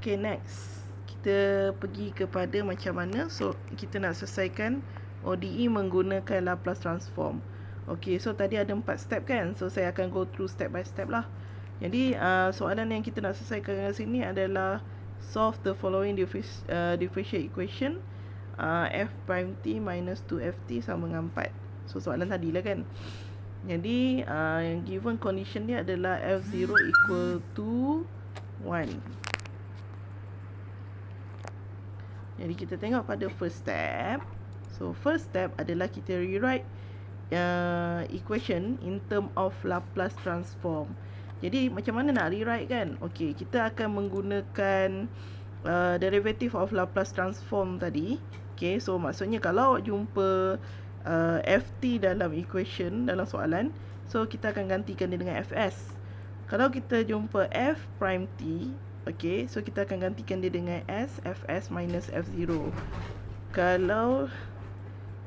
Okay, next kita pergi kepada macam mana kita nak selesaikan ODE menggunakan Laplace transform. Okay, so tadi ada 4 step kan, so saya akan go through step by step lah. Jadi soalan yang kita nak selesaikan kat sini adalah solve the following differential equation, f prime t minus 2ft sama dengan 4. So soalan tadi lah kan. Jadi yang given condition dia adalah f0 equal to 1. Jadi kita tengok pada first step. So first step adalah kita rewrite equation in term of Laplace transform. Jadi macam mana nak rewrite kan? Okay, kita akan menggunakan derivative of Laplace transform tadi. Okay, so maksudnya kalau jumpa ft dalam equation, dalam soalan, so kita akan gantikan dia dengan fs. Kalau kita jumpa f prime t, okay, so kita akan gantikan dia dengan fs minus f0. Kalau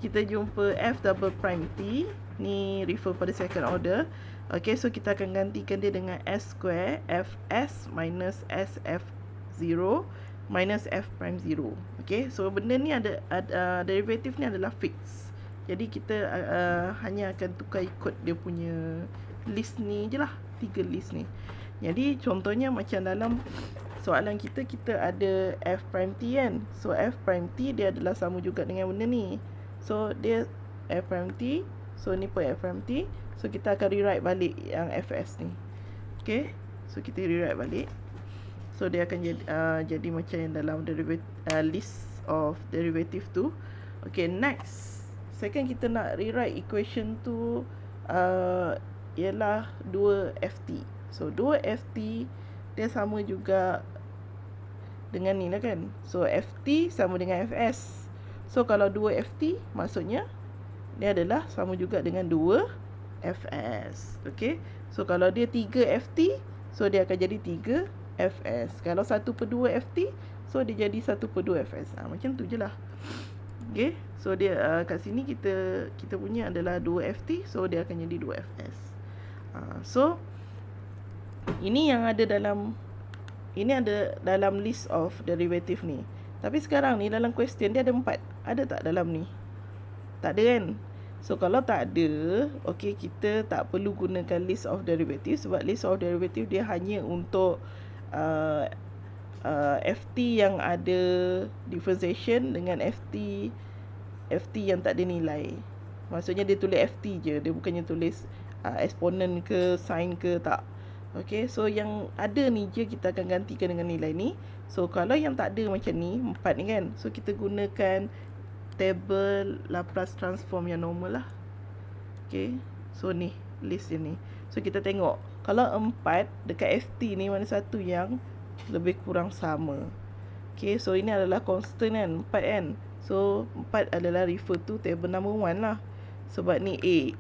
kita jumpa f double prime t, ni refer pada second order, okay, so kita akan gantikan dia dengan s square fs minus sf0 minus f prime 0. Okay, so benda ni ada derivative ni adalah fix. Jadi kita hanya akan tukar ikut dia punya list ni je lah, 3 list ni. Jadi contohnya macam dalam soalan kita ada f prime t kan. So f prime t dia adalah sama juga dengan benda ni. So dia f prime t, so ni pun f prime t. So kita akan rewrite balik yang fs ni. Okay, so kita rewrite balik. So dia akan jadi macam yang dalam list of derivative tu. Okay, next, second kita nak rewrite equation tu ialah 2ft. So 2ft dia sama juga dengan ni lah kan. So ft sama dengan fs. So kalau 2ft maksudnya dia adalah sama juga dengan 2fs. Okay, so kalau dia 3ft, so dia akan jadi 3fs. Kalau 1/2ft, so dia jadi 1/2fs. Macam tu je lah. Okay, so dia kat sini kita punya adalah 2ft, so dia akan jadi 2fs. So ini yang ada dalam list of derivative ni. Tapi sekarang ni dalam question dia ada 4. Ada tak dalam ni? Tak ada kan? So kalau tak ada, okay, kita tak perlu gunakan list of derivative, sebab list of derivative dia hanya untuk ft yang ada differentiation dengan ft yang tak ada nilai. Maksudnya dia tulis ft je, dia bukannya tulis exponent ke sin ke, tak. Okay, so yang ada ni je kita akan gantikan dengan nilai ni. So kalau yang tak ada macam ni, 4 ni kan, so kita gunakan table Laplace transform yang normal lah. Okay, so ni list dia ni. So kita tengok, kalau 4 dekat ft ni mana satu yang lebih kurang sama. Okay, so ini adalah constant kan, 4 kan. So 4 adalah refer to table number 1 lah. Sebab ni A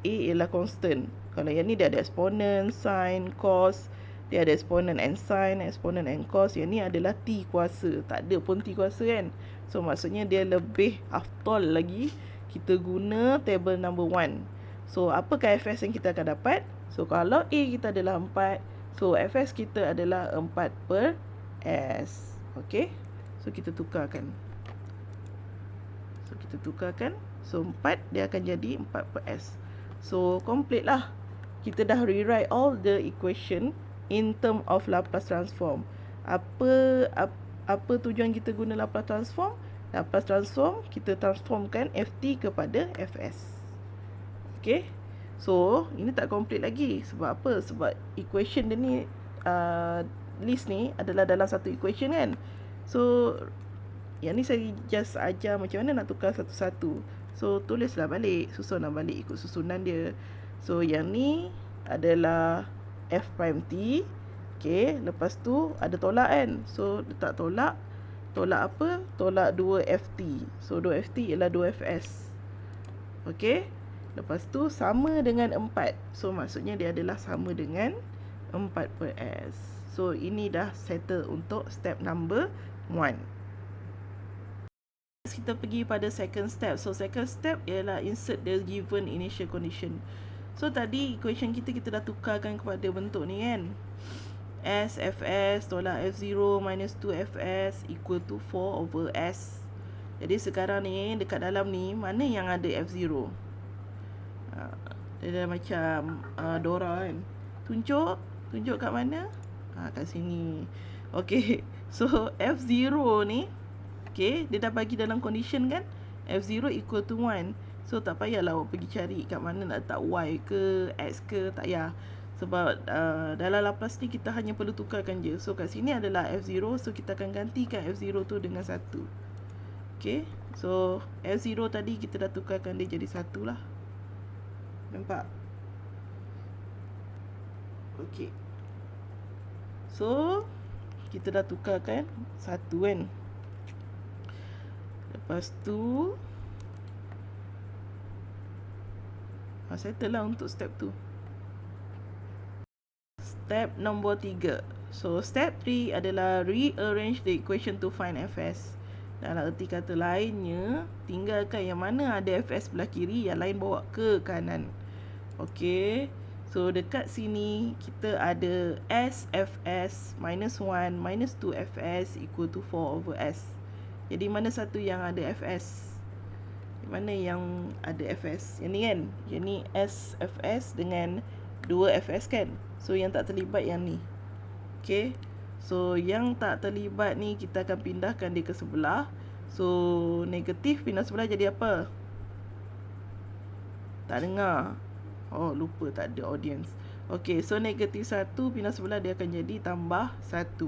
ialah constant. Kalau yang ni dia ada exponent, sin, cos. Dia ada exponent and sin, exponent and cos. Yang ni adalah T kuasa. Tak ada pun T kuasa kan. So maksudnya dia lebih afdal lagi kita guna table number 1. So apakah fs yang kita akan dapat? So kalau A kita adalah 4, so fs kita adalah 4/s. Okay, so kita tukarkan. So 4 dia akan jadi 4/s. So complete lah. Kita dah rewrite all the equation in term of Laplace transform. Apa tujuan kita guna Laplace transform? Laplace transform kita transformkan ft kepada fs. Okay, so ini tak complete lagi. Sebab apa? Sebab equation dia ni list ni adalah dalam satu equation kan. So yang ni saya just ajar macam mana nak tukar satu-satu. So tulislah balik, susunlah balik ikut susunan dia. So yang ni adalah f prime t. Okay, lepas tu ada tolak kan. So letak tolak. Tolak apa? Tolak 2ft. So 2ft ialah 2fs. Okay, lepas tu sama dengan 4. So maksudnya dia adalah sama dengan 4/s. So ini dah settle untuk step number 1. Kita pergi pada second step. So second step ialah insert the given initial condition. So tadi equation kita dah tukarkan kepada bentuk ni kan. S Fs tolak F0 minus 2Fs equal to 4 over S. Jadi sekarang ni dekat dalam ni mana yang ada F0? Dia dah macam Dora kan. Tunjuk kat mana? Kat sini. Okay, so F0 ni, okay, dia dah bagi dalam condition kan, F0 equal to 1. So tak payahlah awak pergi cari kat mana nak letak Y ke X ke, tak payah. Sebab dalam Laplace ni kita hanya perlu tukarkan je. So kat sini adalah F0, so kita akan gantikan F0 tu dengan 1. Okay, so F0 tadi kita dah tukarkan dia jadi 1 lah. Nampak? Okay, so kita dah tukarkan 1 kan. Lepas tu settle lah untuk step tu. Step nombor 3. So step 3 adalah rearrange the equation to find Fs. Dalam erti kata lainnya, tinggalkan yang mana ada Fs sebelah kiri, yang lain bawa ke kanan. Okay, so dekat sini kita ada S Fs minus 1 minus 2 Fs equal to 4 over S. Jadi mana satu yang ada Fs? Mana yang ada Fs? Yang ni kan? Yang ni S Fs dengan 2 Fs kan? So yang tak terlibat yang ni. Okay, so yang tak terlibat ni kita akan pindahkan dia ke sebelah. So negatif pindah sebelah jadi apa? Tak dengar. Oh, lupa tak ada audience. Okay, so negatif 1 pindah sebelah dia akan jadi tambah 1.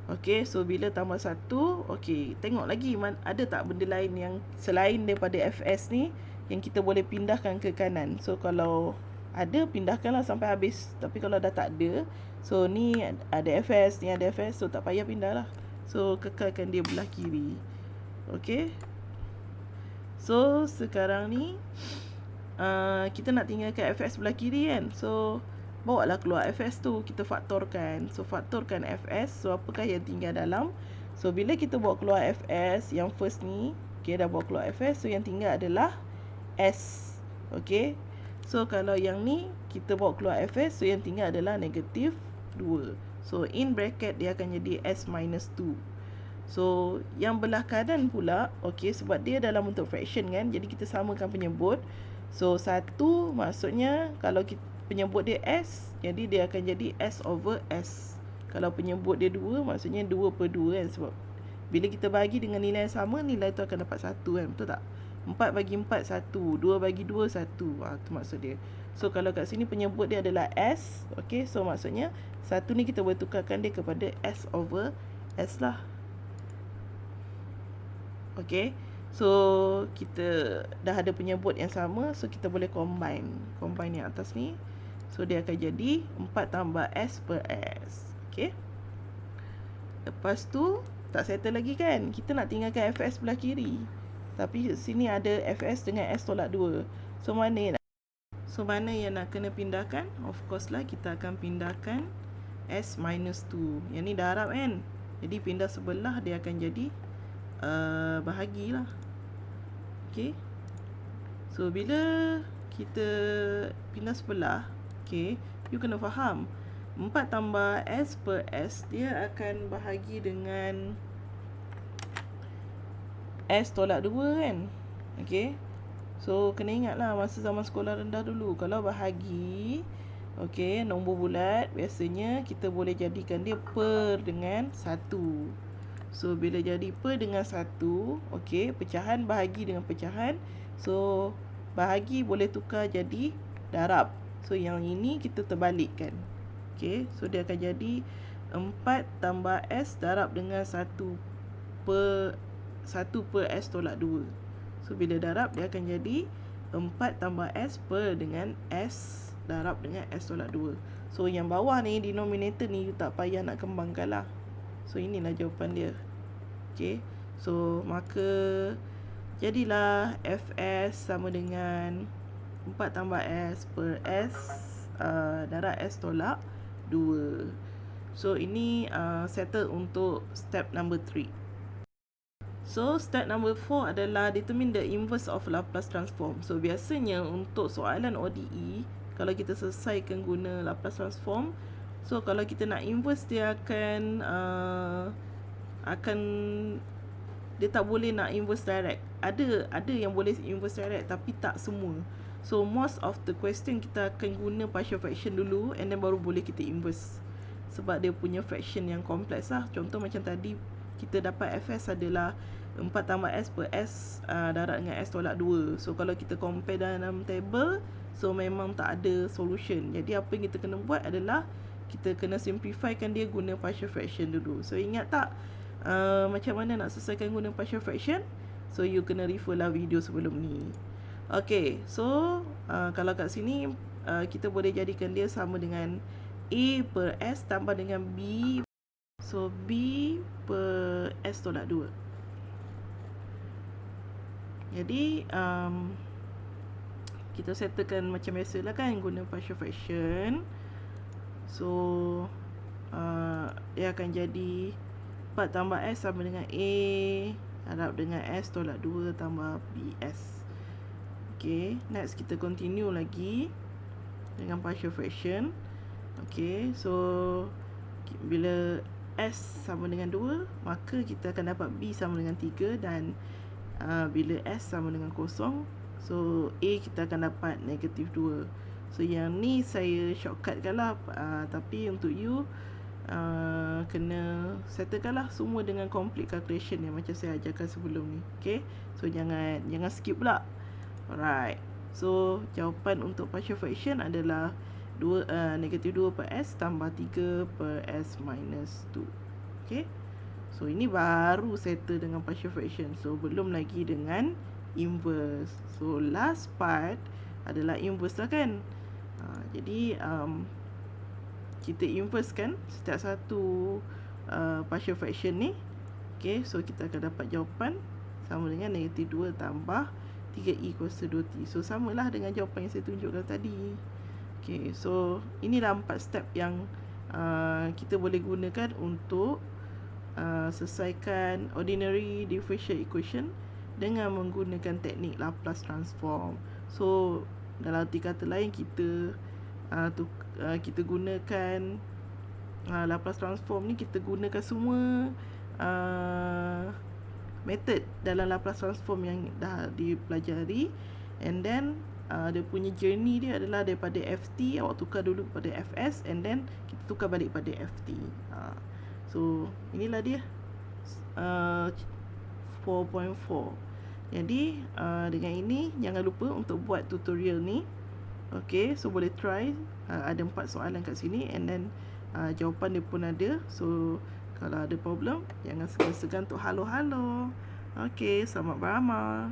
Okay, so bila tambah 1, okay, tengok lagi ada tak benda lain yang selain daripada Fs ni yang kita boleh pindahkan ke kanan. So kalau ada, pindahkanlah sampai habis. Tapi kalau dah tak ada, so ni ada Fs, ni ada Fs, so tak payah pindah lah. So kekalkan dia belah kiri. Okay, so sekarang ni kita nak tinggalkan Fs belah kiri kan. So bawa lah keluar Fs tu, kita faktorkan. So faktorkan Fs, so apakah yang tinggal dalam? So bila kita bawa keluar Fs, yang first ni, okay, dah bawa keluar Fs, so yang tinggal adalah S. Okay, so kalau yang ni kita bawa keluar Fs, so yang tinggal adalah negatif 2. So in bracket dia akan jadi S minus 2. So yang belah kanan pula, okay, sebab dia dalam bentuk fraction kan, jadi kita samakan penyebut. So 1 maksudnya kalau kita penyebut dia S, jadi dia akan jadi S over S. Kalau penyebut dia 2, maksudnya 2 per 2 kan. Sebab bila kita bagi dengan nilai yang sama, nilai tu akan dapat 1 kan, betul tak? 4 bagi 4, 1. 2 bagi 2, 1. Tu maksud dia. So kalau kat sini penyebut dia adalah S, okay, so maksudnya 1 ni kita boleh tukarkan dia kepada S over S lah. Okay, so kita dah ada penyebut yang sama, so kita boleh combine yang atas ni. So dia akan jadi 4 tambah S per S. Okay, lepas tu tak settle lagi kan, kita nak tinggalkan Fs belah kiri. Tapi sini ada Fs dengan S tolak 2. So mana yang nak kena pindahkan? Of course lah kita akan pindahkan S minus 2. Yang ni darab kan, jadi pindah sebelah dia akan jadi bahagilah. Okay, so bila kita pindah sebelah, okay, you kena faham 4 tambah S per S dia akan bahagi dengan S tolak 2 kan. Okay, so kena ingat lah masa zaman sekolah rendah dulu, kalau bahagi, okay, nombor bulat biasanya kita boleh jadikan dia per dengan 1. So bila jadi per dengan 1, okay, pecahan bahagi dengan pecahan, so bahagi boleh tukar jadi darab. So yang ini kita terbalikkan. Okay, so dia akan jadi 4 tambah S darab dengan 1 per S tolak 2. So bila darab dia akan jadi 4 tambah S per dengan S darab dengan S tolak 2. So yang bawah ni, denominator ni, you tak payah nak kembangkan lah. So inilah jawapan dia. Okay, so maka jadilah Fs sama dengan 4 tambah S per S darab S tolak 2. So ini settle untuk step number 3. So step number 4 adalah determine the inverse of Laplace transform. So biasanya untuk soalan ODE, kalau kita selesaikan guna Laplace transform, So kalau kita nak inverse, dia akan dia tak boleh nak inverse direct. Ada yang boleh inverse direct, tapi tak semua. So most of the question kita akan guna partial fraction dulu, and then baru boleh kita inverse, sebab dia punya fraction yang kompleks lah. Contoh macam tadi kita dapat Fs adalah 4 tambah S per S darab dengan S tolak 2. So kalau kita compare dalam table, so memang tak ada solution. Jadi apa yang kita kena buat adalah kita kena simplifykan dia guna partial fraction dulu. So ingat tak macam mana nak selesaikan guna partial fraction? So you kena refer lah video sebelum ni. Okay, so kalau kat sini kita boleh jadikan dia sama dengan A per S tambah dengan B. So B per S tolak 2. Jadi kita settlekan macam biasa lah kan, guna partial fraction. So dia akan jadi 4 tambah S sama dengan A darab dengan S tolak 2 tambah BS. Okay, next kita continue lagi dengan partial fraction. Okay, so bila S sama dengan 2, maka kita akan dapat B sama dengan 3. Dan bila S sama dengan 0, so A kita akan dapat negatif 2. So yang ni saya shortcutkan lah, tapi untuk you kena settlekan lah semua dengan complete calculation yang macam saya ajarkan sebelum ni. Okay, so jangan skip pula. Alright, so jawapan untuk partial fraction adalah negatif 2 per S tambah 3 per S minus 2. Okay, so ini baru settle dengan partial fraction. So belum lagi dengan inverse. So last part adalah inverse lah kan. Jadi kita inverse kan setiap satu partial fraction ni. Okay, so kita akan dapat jawapan sama dengan negatif 2 tambah 3E kuasa 2T. So samalah dengan jawapan yang saya tunjukkan tadi. Okay, so inilah 4 step yang kita boleh gunakan untuk selesaikan ordinary differential equation dengan menggunakan teknik Laplace transform. So dalam arti kata lain, kita gunakan Laplace transform ni, kita gunakan semua method dalam Laplace transform yang dah dipelajari. And then dia punya journey dia adalah daripada FT, awak tukar dulu kepada FS, and then kita tukar balik pada FT. So inilah dia 4.4. Jadi dengan ini jangan lupa untuk buat tutorial ni. Okay, so boleh try. Ada 4 soalan kat sini, and then jawapan dia pun ada. So kalau ada problem, jangan segan-segan untuk halo-halo. Okay, selamat beramal.